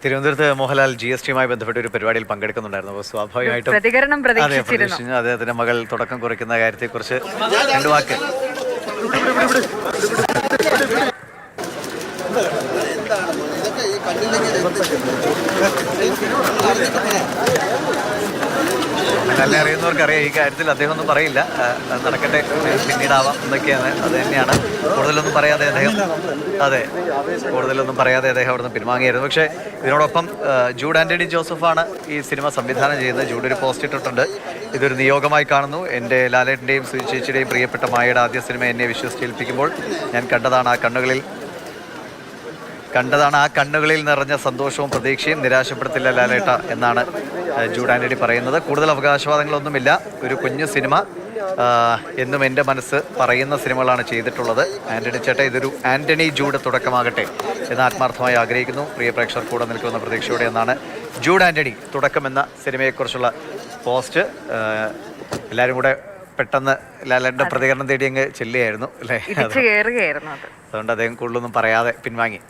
തിരുവനന്തപുരത്ത് മോഹൻലാൽ GST-യുമായി ബന്ധപ്പെട്ട ഒരു പരിപാടിയിൽ പങ്കെടുക്കുന്നുണ്ടായിരുന്നു. അപ്പോൾ സ്വാഭാവികമായിട്ടും പ്രതികരണം പ്രതീക്ഷിച്ചു അദ്ദേഹത്തിന്റെ മകൾ തുടക്കം കുറിക്കുന്ന കാര്യത്തെക്കുറിച്ച് രണ്ടു വാക്ക്. നല്ല അറിയുന്നവർക്കറിയാം ഈ കാര്യത്തിൽ അദ്ദേഹം ഒന്നും പറയില്ല. നടക്കട്ടെ, പിന്നീടാവാം എന്നൊക്കെയാണ്. അത് തന്നെയാണ്. കൂടുതലൊന്നും പറയാതെ അദ്ദേഹം അവിടുന്ന് പിൻവാങ്ങിയായിരുന്നു. പക്ഷേ ഇതിനോടൊപ്പം ജൂഡ് ആൻ്റണി ജോസഫാണ് ഈ സിനിമ സംവിധാനം ചെയ്യുന്നത്. ജൂഡ് ഒരു പോസ്റ്റ് ഇട്ടിട്ടുണ്ട്. ഇതൊരു നിയോഗമായി കാണുന്നു. എൻ്റെ ലാലേട്ടൻ്റെയും സുജി ചേച്ചിയുടെയും പ്രിയപ്പെട്ട മായയുടെ ആദ്യ സിനിമ എന്നെ വിശ്വസിച്ചേൽപ്പിക്കുമ്പോൾ ഞാൻ കണ്ടതാണ് ആ കണ്ണുകളിൽ നിറഞ്ഞ സന്തോഷവും പ്രതീക്ഷയും. നിരാശപ്പെടുത്തില്ല ലാലേട്ട എന്നാണ് ജൂഡ് ആൻ്റണി പറയുന്നത്. കൂടുതൽ അവകാശവാദങ്ങളൊന്നുമില്ല. ഒരു കുഞ്ഞു സിനിമ, എന്നും എൻ്റെ മനസ്സ് പറയുന്ന സിനിമകളാണ് ചെയ്തിട്ടുള്ളത്. ആൻ്റണി ചേട്ട, ഇതൊരു ആൻ്റണി ജൂഡ് തുടക്കമാകട്ടെ എന്ന് ആത്മാർത്ഥമായി ആഗ്രഹിക്കുന്നു. പ്രിയ പ്രേക്ഷകർ കൂടെ നിൽക്കുന്ന പ്രതീക്ഷയോടെ എന്നാണ് ജൂഡ് ആൻ്റണി തുടക്കം എന്ന സിനിമയെക്കുറിച്ചുള്ള പോസ്റ്റ്. എല്ലാവരും കൂടെ പെട്ടെന്ന് ലാലേട്ടൻ്റെ പ്രതികരണം തേടി അങ്ങ് ചെല്ലുകയായിരുന്നു അല്ലേ? അതുകൊണ്ട് അദ്ദേഹം കൂടുതലൊന്നും പറയാതെ പിൻവാങ്ങി.